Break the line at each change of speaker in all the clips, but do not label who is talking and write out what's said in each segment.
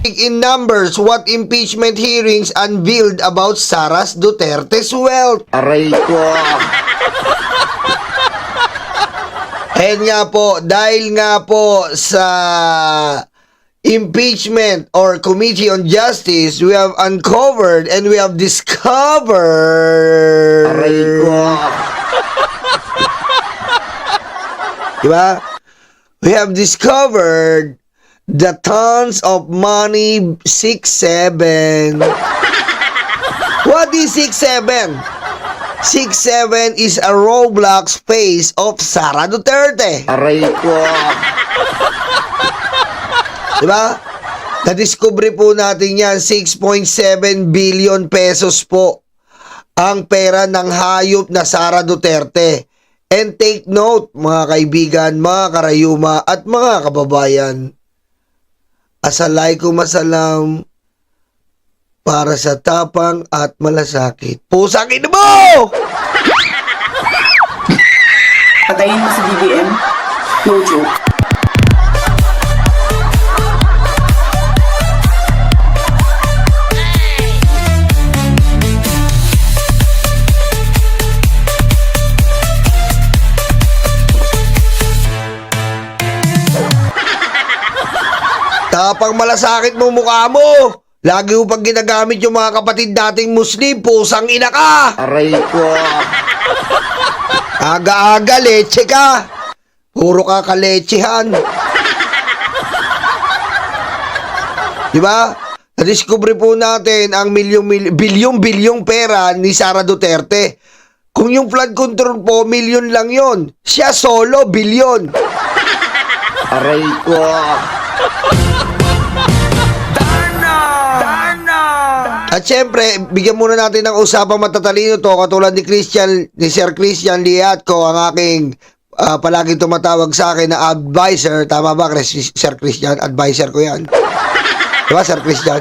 In numbers, what impeachment hearings unveiled about Sara Duterte's wealth?
Aray ko.
Ayan nga po, dahil nga po sa impeachment or Committee on Justice, we have uncovered and we have discovered.
Aray ko.
Diba? We have discovered the tons of money 6-7. What is 6-7? 6-7 is a Roblox face of Sara Duterte.
Aray ko.
Diba? Na-discover po natin yan, 6.7 billion pesos po ang pera ng hayop na Sara Duterte. And take note, mga kaibigan, mga karayuma, at mga kababayan, Assalamualaikum masalam para sa tapang at malasakit. Pusang ina mo!
Patayin mo si BBM? No joke.
Tapang malasakit mo mukha mo. Lagi mo pag ginagamit yung mga kapatid nating Muslim, pusang ina ka.
Aray ko.
Aga-aga, leche ka. Puro ka kalechehan. Diba? Na-discover po natin ang bilyong pera ni Sara Duterte. Kung yung flood control po, milyon lang yon. Siya solo, bilyon.
Aray ko.
At syempre, bigyan muna natin ng usapang matatalino to, katulad ni Sir Christian Liatco, ang aking palaging tumatawag sa akin na advisor. Tama ba, Sir Christian? Advisor ko yan. Diba, Sir Christian?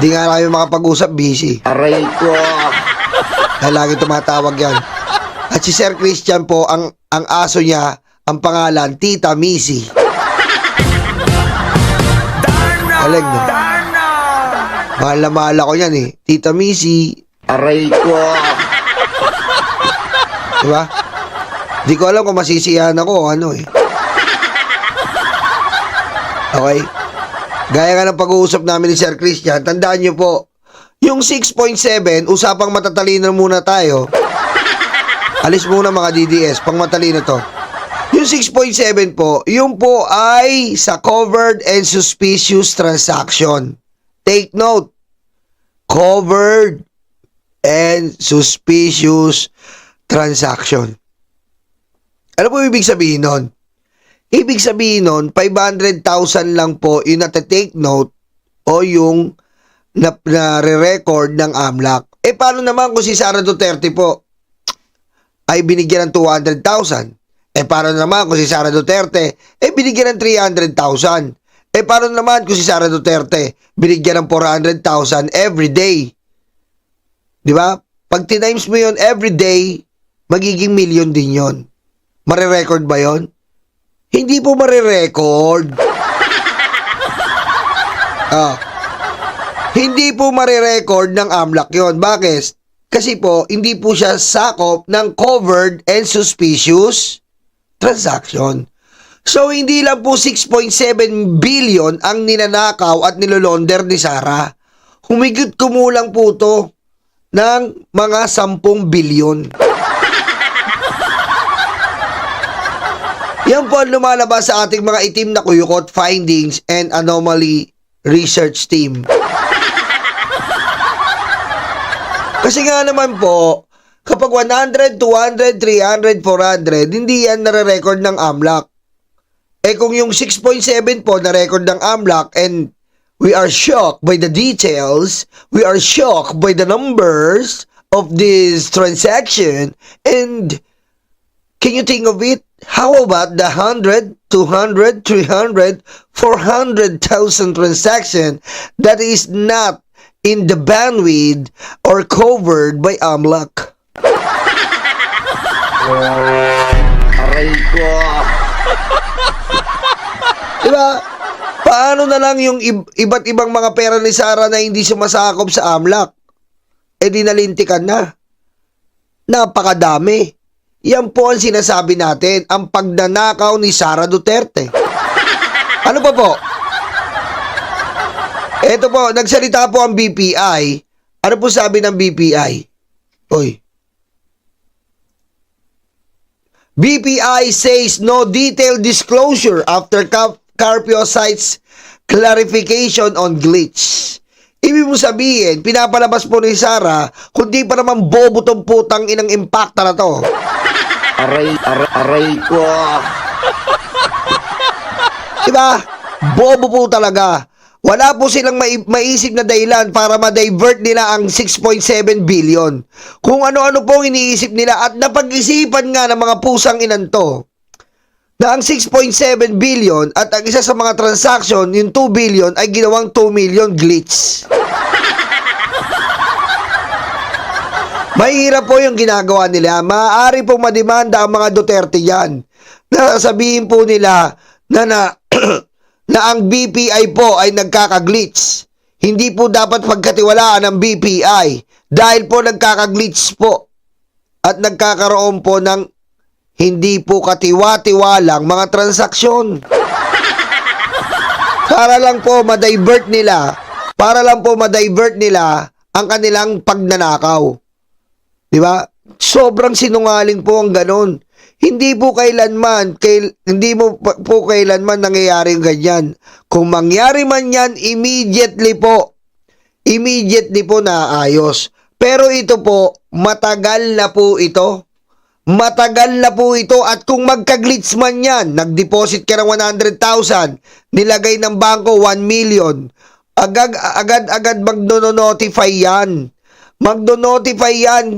Di nga lang yung makapag-usap, busy.
Aray ko.
Dahil lagi tumatawag yan. At si Sir Christian po, ang aso niya, ang pangalan, Tita Missy. Aleg na. Mahal na mahal ako yan eh. Tita Missy.
Aray ko.
Diba? Di ko alam kung masisiyahan ako o ano eh. Okay? Gaya nga ng pag-uusap namin ni Sir Christian, tandaan nyo po, yung 6.7, usapang matatalino muna tayo. Alis muna mga DDS, pang matalino to. Yung 6.7 po, yung po ay sa covered and suspicious transaction. Take note, covered and suspicious transaction. Ano po ibig sabihin nun? Ibig sabihin nun, 500,000 lang po yung nata-take note o yung na-re-record ng AMLAC. Eh paano naman kung si Sara Duterte po ay binigyan ng 200,000? Eh paano naman kung si Sara Duterte binigyan ng 300,000? Eh paano naman kung si Sara Duterte binigyan ng 400,000 every day? Di ba? Pag tinimes mo yon every day, magiging million din yon. Mare-record ba yon? Hindi po mare-record. Hindi po mare-record ng AMLAC yon. Bakit? Kasi po, hindi po siya sakop ng covered and suspicious transaction. So, hindi lang po 6.7 billion ang ninanakaw at nilolonder ni Sara. Humigit kumulang po to ng mga 10 billion. Yan po ang lumalabas sa ating mga itim na kuyukot findings and anomaly research team. Kasi nga naman po, kapag 100, 200, 300, 400, hindi yan nare-record ng AMLAC. Eh kung yung 6.7 po na-record ng AMLAC and we are shocked by the details, we are shocked by the numbers of this transaction, and can you think of it? How about the 100, 200, 300, 400,000 transaction that is not in the bandwidth or covered by AMLAC?
Aray ko.
Diba? Paano na lang yung iba't ibang mga pera ni Sarah na hindi sumasakop sa AMLAC? Eh di nalintikan na. Napakadami. Yan po ang sinasabi natin, ang pagnanakaw ni Sara Duterte. Ano pa po? Ito po, nagsalita po ang BPI. Ano po sabi ng BPI? Oy. BPI says no detailed disclosure after Carpio cites clarification on glitch. Ibig mo sabihin, pinapalabas po ni Sara, kundi pa naman bobo tong putang inang impacta na to.
Aray ko.
Diba? Bobo po talaga. Wala po silang maisip na dahilan para ma-divert nila ang 6.7 billion. Kung ano-ano pong iniisip nila at napag-isipan nga ng mga pusang inan to na ang 6.7 billion at ang isa sa mga transaction, yung 2 billion, ay ginawang 2 million glitch. Mahirap po yung ginagawa nila. Maaari pong mademanda ang mga Duterte yan. Nasasabihin po nila na ang BPI po ay nagkakaglitch. Hindi po dapat pagkatiwalaan ng BPI dahil po nagkakaglitch po at nagkakaroon po ng hindi po katiwa-tiwalang mga transaksyon. Para lang po ma-divert nila ang kanilang pagnanakaw. Di ba? Sobrang sinungaling po ang ganon. Hindi po kailanman nangyayari ganyan. Kung mangyari man yan, immediately po naayos. Pero ito po, matagal na po ito. At kung magka-glitch man yan, nag-deposit ka ng 100,000, nilagay ng bangko 1 million, agad magno-notify yan.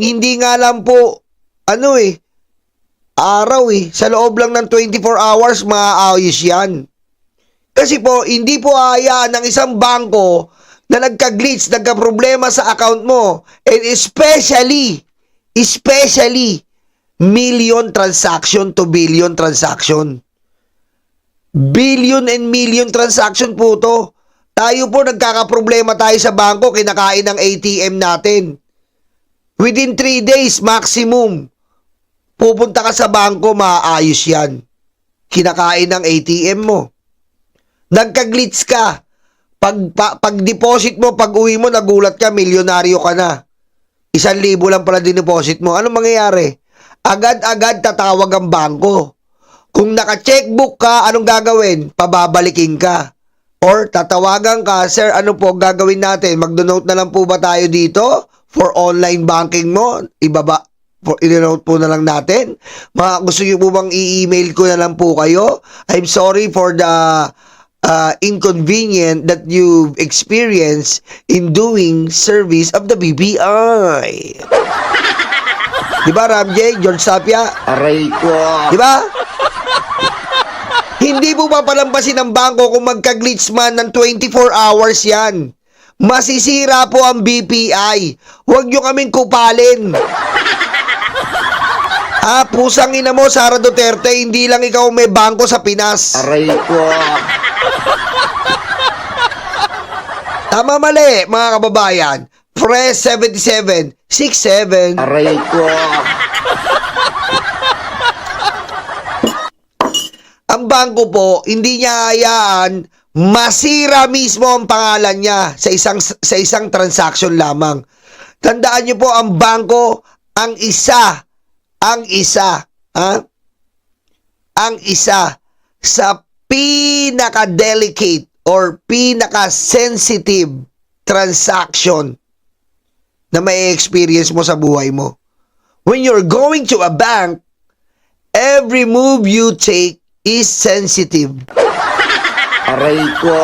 Hindi nga lang po, araw sa loob lang ng 24 hours, maaayos yan. Kasi po, hindi po hayaan ng isang bangko na nagka-glitch, nagka-problema sa account mo, and especially, million transaction to billion transaction. Billion and million transaction po to. Tayo po nagkakaproblema tayo sa bangko, kinakain ng ATM natin. Within 3 days maximum, pupunta ka sa bangko, maayos yan. Kinakain ng ATM mo. Nagka-glitch ka. Pag-deposit mo, pag-uwi mo, nagulat ka, milyonaryo ka na. 1,000 lang pala din-deposit mo. Anong mangyayari? Agad-agad tatawag ang bangko. Kung naka-checkbook ka, anong gagawin? Pababalikin ka. Or tatawagan ka, sir, ano po gagawin natin? Magdo-note na lang po ba tayo dito for online banking mo? I-note po na lang natin. Gusto nyo po bang i-email ko na lang po kayo? I'm sorry for the inconvenient that you've experienced in doing service of the BPI. Diba, Ramjay? George Sapia?
Aray ko.
Diba? Hindi po papalampasin ng bangko kung magka-glitch man ng 24 hours yan. Masisira po ang BPI. Huwag nyo kaming kupalin. Pusang ina mo, Sara Duterte, hindi lang ikaw may bangko sa Pinas.
Aray ko.
Tama mali, mga kababayan. Press 7767.
Aray ko.
Ang bangko po, hindi niya hayaan masira mismo ang pangalan niya sa isang transaction lamang. Tandaan niyo po, ang bangko, ang isa sa pinaka-delicate or pinaka-sensitive transaction na may experience mo sa buhay mo. When you're going to a bank, every move you take is sensitive.
Aray ko.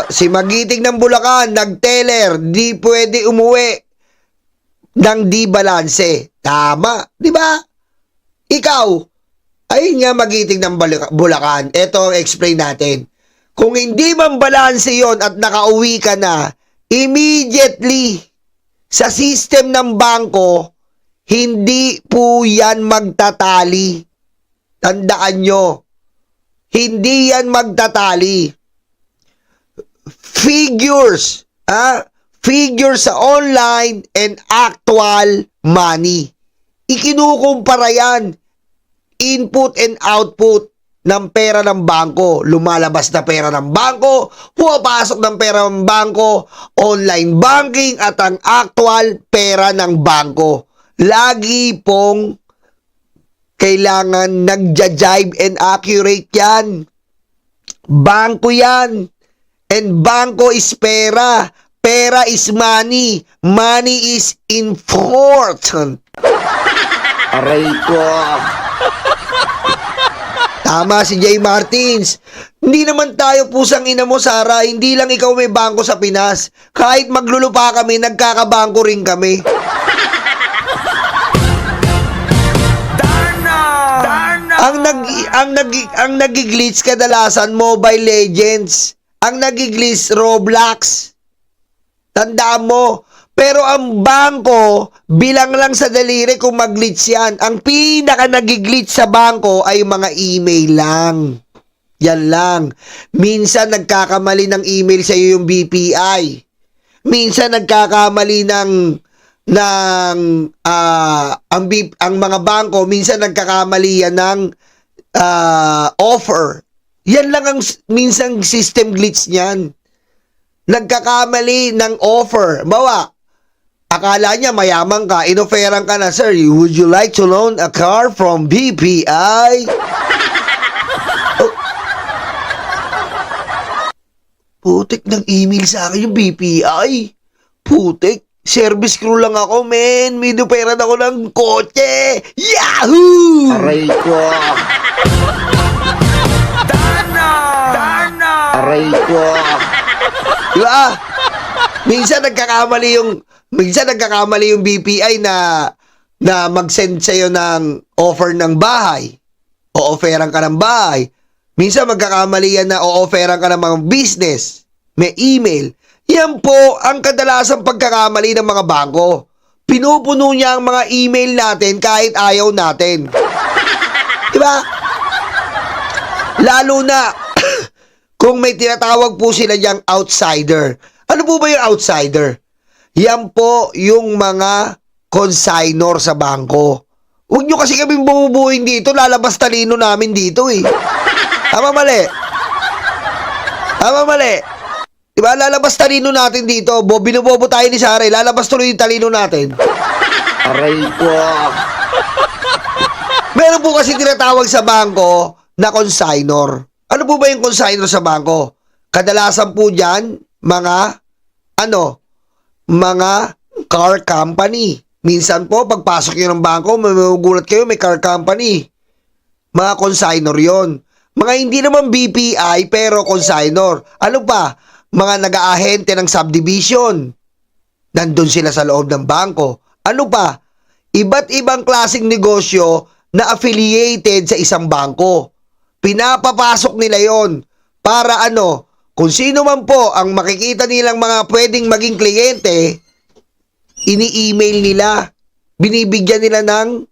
Si Magiting ng Bulacan, nag-teller, di pwede umuwi ng di balanse. Tama, di ba? Ikaw, ayun nga Magiting ng Bulacan. Ito ang explain natin. Kung hindi man balanse yon at nakauwi ka na, immediately sa system ng bangko, hindi po yan magtatali. Tandaan nyo. Hindi yan magtatali. Figures, figures sa online and actual money. Ikinukumpara yan. Input and output ng pera ng bangko. Lumalabas na pera ng bangko, pumapasok ng pera ng bangko, online banking at ang actual pera ng bangko. Lagi pong kailangan nagja-jibe and accurate yan. Bangko yan. And bangko is pera. Pera is money. Money is important.
Aray ko.
Tama si Jay Martins. Hindi naman tayo pusang ina mo, Sara. Hindi lang ikaw may bangko sa Pinas. Kahit maglulupa kami, nagkakabangko rin kami. Ang nagiglitch kadalasan Mobile Legends. Ang nagiglitch Roblox. Tandaan mo. Pero ang bangko, bilang lang sa daliri kung mag-glitch yan. Ang pinaka nagiglitch sa bangko ay mga email lang. Yan lang. Minsan nagkakamali ng email sa iyo yung BPI. Minsan nagkakamali ng ang mga bangko, minsan nagkakamali yan ng offer. Yan lang ang minsan system glitch niyan. Nagkakamali ng offer. Bawa, akala niya mayaman ka, inoferan ka na, sir, would you like to loan a car from BPI? Oh. Putik ng email sa akin yung BPI. Putik. Service crew lang ako, men. May duperan ako ng kotse. Yahoo!
Aray ko. Aray ko.
Diba? Minsan nagkakamali yung BPI na mag-send sa'yo ng offer ng bahay. O-offeran ka ng bahay. Minsan magkakamali yan na o-offeran ka ng mga business. May email. Yan po ang kadalasang pagkakamali ng mga bangko. Pinupuno niya ang mga email natin kahit ayaw natin. Diba? Lalo na kung may tinatawag po sila diyang outsider. Ano po ba yung outsider? Yan po yung mga consignor sa bangko. Huwag nyo kasi kaming bumubuhin dito. Lalabas talino namin dito eh. Tama mali. Tama mali. Diba, lalabas talino natin dito. Binubobo tayo ni Sara. Lalabas tuloy yung talino natin.
Aray ko.
Meron po kasi tinatawag sa bangko na consignor. Ano po ba yung consignor sa bangko? Kadalasan po dyan, mga car company. Minsan po, pagpasok nyo ng bangko, magugulat kayo, may car company. Mga consignor yon. Mga hindi naman BPI, pero consignor. Ano pa? Mga nag-aahente ng subdivision. Nandun sila sa loob ng bangko. Ano pa? Iba't ibang klaseng negosyo na affiliated sa isang bangko. Pinapapasok nila yon para kung sino man po ang makikita nilang mga pwedeng maging kliyente, ini-email nila. Binibigyan nila ng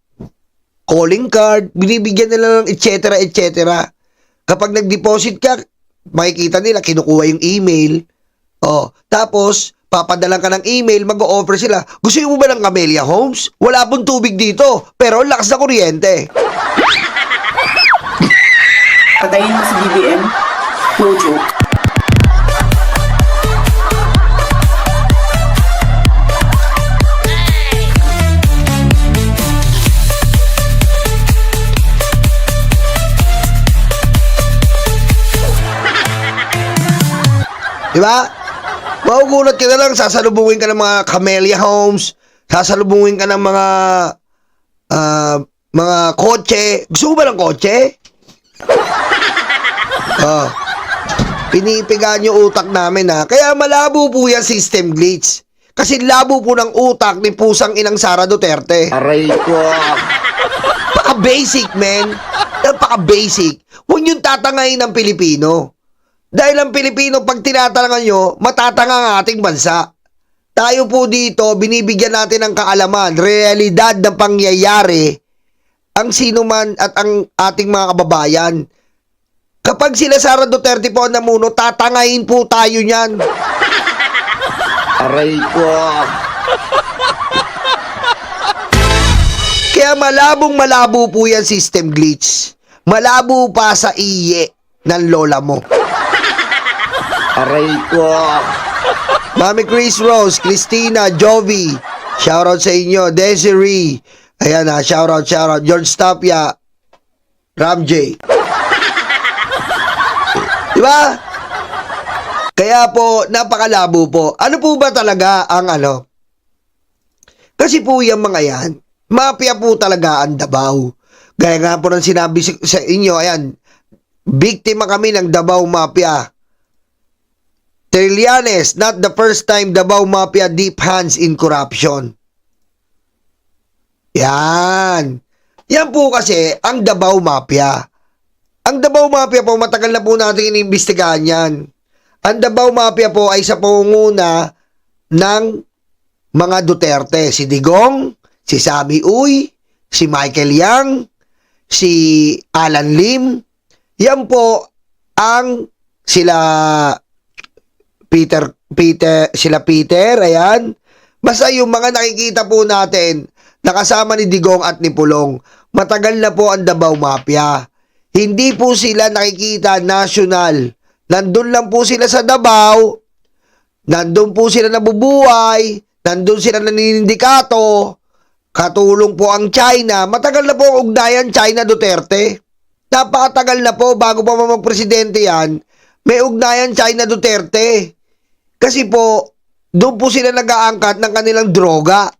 calling card, binibigyan nila ng etc. etc. Kapag nag-deposit ka, makikita nila, kinukuha yung email. Tapos, papadalan ka ng email, mag-o-offer sila. Gusto mo ba ng Camellia Homes? Wala pong tubig dito, pero lakas na kuryente.
Patayin mo si BBM. No joke.
Diba? Magugulat ka na lang, sasalubungin ka ng mga Camellia Homes, sasalubungin ka ng mga kotse. Gusto mo ba ng kotse? Pinipigaan yung utak namin ha. Kaya malabo po yung system glitch. Kasi labo po ng utak ni pusang inang Sara Duterte.
Aray ko.
Paka-basic, man. Paka-basic. Huwag yung tatangayin ng Pilipino. Dahil ang Pilipino, pag tinatangan nyo, matatanga ang ating bansa. Tayo po dito, binibigyan natin ng kaalaman, realidad ng pangyayari, ang sino man at ang ating mga kababayan. Kapag sila Sara Duterte po ang namuno, tatangayin po tayo niyan.
Aray ko.
Kaya malabong-malabo po yan system glitch. Malabo pa sa iye ng lola mo.
Aray ko.
Mami Chris Rose, Christina, Jovi, shoutout sa inyo. Desiree, ayan na, shoutout. George Tapia, Ram J. Diba? Kaya po, napakalabo po. Ano po ba talaga ang ano? Kasi po yung mga yan, mafia po talaga ang Davao. Gaya nga po ng sinabi sa inyo, ayan, biktima kami ng Davao Mafia. Trillanes, not the first time Davao Mafia deep hands in corruption. Yan. Yan po kasi ang Davao Mafia. Ang Davao Mafia po, matagal na po natin inimbestigahan yan. Ang Davao Mafia po ay sa pangunguna ng mga Duterte. Si Digong, si Sammy Uy, si Michael Yang, si Alan Lim. Yan po ang sila Peter, ayan. Basta yung mga nakikita po natin, nakasama ni Digong at ni Pulong, matagal na po ang Davao Mafia. Hindi po sila nakikita national. Nandun lang po sila sa Davao, nandun po sila nabubuhay, nandun sila naninindikato, katulong po ang China. Matagal na po ang ugnayan China-Duterte. Napakatagal na po bago pa magpresidente yan, may ugnayan China-Duterte. Kasi po, doon po sila nag-aangkat ng kanilang droga.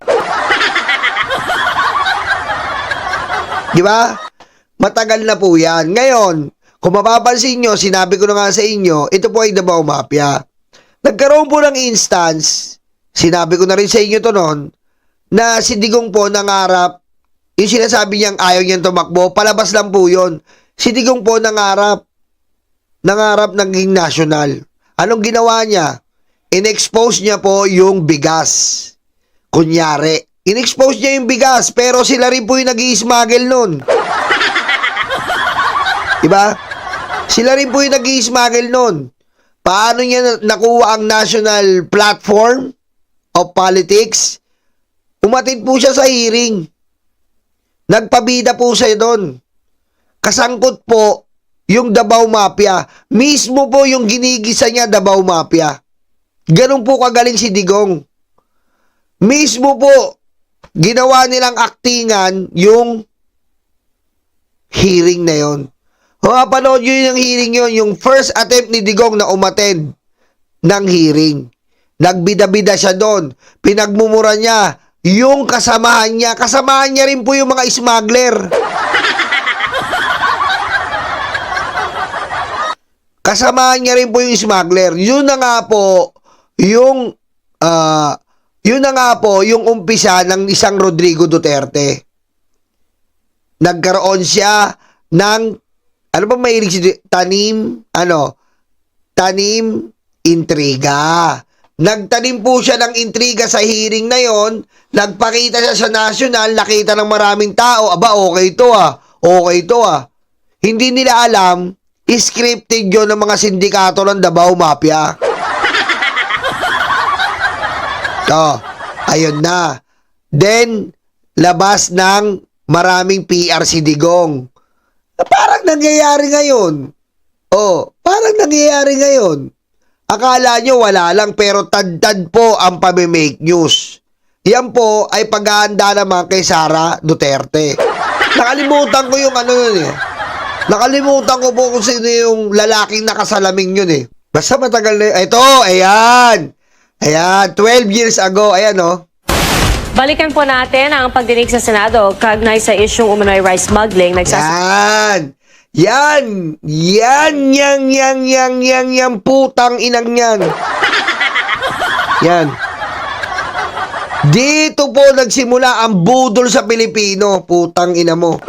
Di ba? Matagal na po yan. Ngayon, kung mapapansin nyo, sinabi ko na nga sa inyo, ito po ay Davao Mafia. Nagkaroon po ng instance, sinabi ko na rin sa inyo to noon, na si Digong po nangarap, yung sinasabi niyang ayaw niyang tumakbo, palabas lang po yun. Si Digong po nangarap naging national. Anong ginawa niya? In-expose niya po yung bigas. Kunyari, in-expose niya yung bigas, pero sila rin po yung nag-i-smuggle nun. Diba? Sila rin po yung nag-i-smuggle nun. Paano niya nakuha ang national platform of politics? Umatid po siya sa hearing. Nagpabida po siya doon. Kasangkot po yung Davao Mafia. Mismo po yung ginigisa niya Davao Mafia. Ganun po kagaling si Digong. Mismo po, ginawa nilang aktingan yung hearing na yon. Panood nyo yung hearing yon, yung first attempt ni Digong na umattend ng hearing. Nagbida-bida siya doon. Pinagmumura niya yung kasamahan niya. Kasamahan niya rin po yung mga smuggler. Kasamahan niya rin po yung smuggler. Yun na nga po yung umpisa ng isang Rodrigo Duterte. Nagkaroon siya ng ano ba mahilig si tanim intriga. Nagtanim po siya ng intriga sa hearing na yon. Nagpakita siya sa national, nakita ng maraming tao, aba okay to ah. Hindi nila alam, scripted yun ng mga sindikato ng Davao Mafia. Ayun na. Then, labas ng maraming PR si Digong. Parang nangyayari ngayon. Parang nangyayari ngayon. Akala nyo wala lang, pero tad-tad po ang pamimake news. Yan po ay paghahanda naman kay Sara Duterte. Nakalimutan ko yung ano yun eh. Nakalimutan ko po kung sino yung lalaking nakasalaming yun eh. Basta matagal na yun. Ito, ayan. Ayan, 12 years ago. Ayan oh.
Balikan po natin ang pagdinig sa Senado kaugnay sa isyung umano'y rice smuggling.
Yan putang inang yan. Yan. Dito po nagsimula ang budol sa Pilipino, putang ina mo.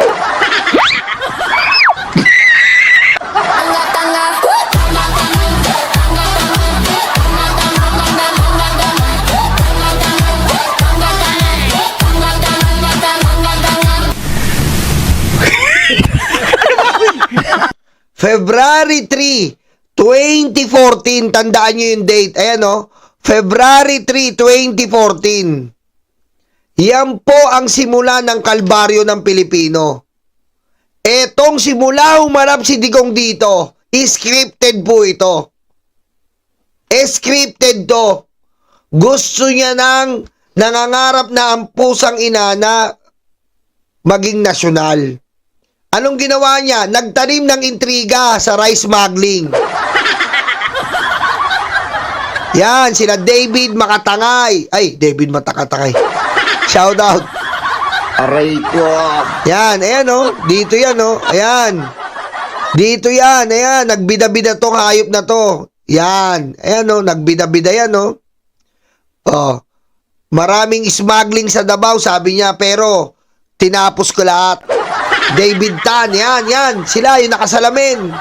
February 3, 2014. Tandaan nyo yung date. Ayan o. February 3, 2014. Yan po ang simula ng kalbaryo ng Pilipino. Etong simula humarap si Digong dito, scripted po ito. Scripted to. Gusto niya nang nangangarap na ang pusang ina na maging nasyonal. Anong ginawa niya? Nagtanim ng intriga sa rice smuggling. Yan, sila David Makatangay. Ay, David Matakatangay. Shout out.
Aray ko.
Yan, ayan o. Dito yan o. Ayan. Dito yan, ayan. Nagbida-bida tong hayop na to. Yan. Ayan o, nagbida-bida yan o. Oh. Maraming smuggling sa Davao, sabi niya, pero tinapos ko lahat. David Tan, yan. Sila yung nakasalamin.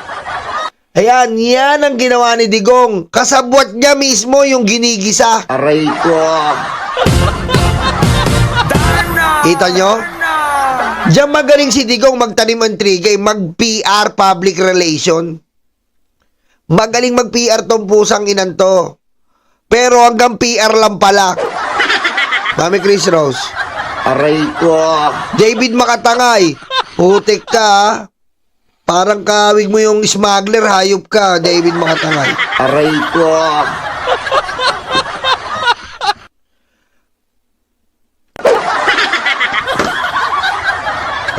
Ayan, yan ang ginawa ni Digong. Kasabwat niya mismo yung ginigisa.
Aray ko.
Kita nyo? Diyan magaling si Digong magtanim ng trigay, mag-PR, public relation. Magaling mag-PR tong pusang inan to. Pero hanggang PR lang pala. Mami Chris Rose.
Aray ko.
David Makatangay. Putik ka ha. Parang kawig mo yung smuggler, hayop ka, David Makatangay.
Aray ko.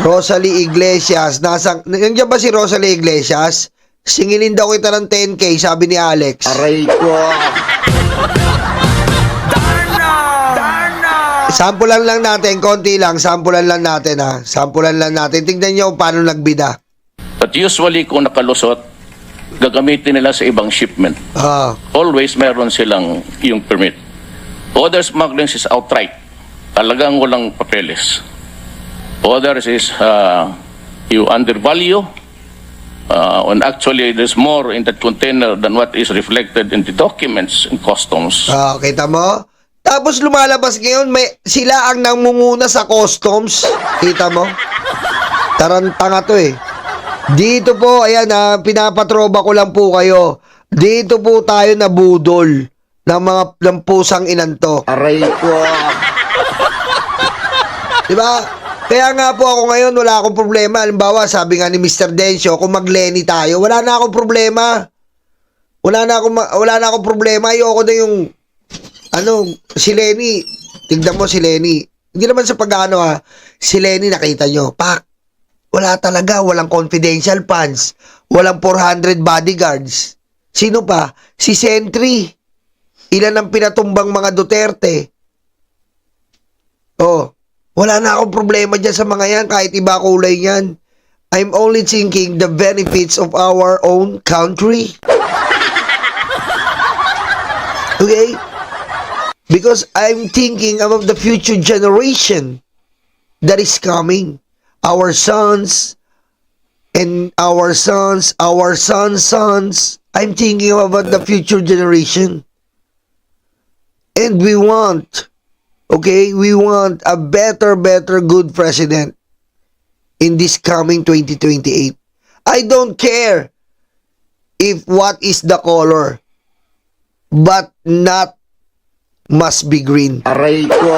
Rosalie Iglesias. Nandiyan ba si Rosalie Iglesias? Singilin daw kita ng 10K, sabi ni Alex.
Aray ko.
Sampulan lang natin, konti lang. Sampulan lang natin ha. Sampulan lang natin. Tingnan nyo paano nagbida.
But usually kung nakalusot, gagamitin nila sa ibang shipment.
Ah,
Always meron silang yung permit. Other smuggling is outright. Talagang walang papeles. Others is you undervalue. And actually, there's more in that container than what is reflected in the documents in customs.
kita mo? Tapos lumalabas ngayon, sila ang nangunguna sa customs. Kita mo? Tarantanga to eh. Dito po, ayan ha, pinapatroba ko lang po kayo. Dito po tayo nabudol ng pusang inanto.
Aray ko.
Diba? Kaya nga po ako ngayon, wala akong problema. Halimbawa, sabi nga ni Mr. Dencio, kung mag-Lenny tayo, wala na akong problema. Wala na akong problema. Ayoko na yung, si Lenny. Tignan mo si Lenny. Hindi naman sa pag-ano ha. Si Lenny, nakita nyo. Pak, wala talaga. Walang confidential funds. Walang 400 bodyguards. Sino pa? Si Sentry. Ilan ang pinatumbang mga Duterte. Oh. Wala na akong problema dyan sa mga yan, kahit iba kulay yan. I'm only thinking the benefits of our own country. Okay? Because I'm thinking about the future generation that is coming. Our sons and our sons' sons. I'm thinking about the future generation. And we want a better, good president in this coming 2028. I don't care if what is the color, but not must be green.
Aray ko.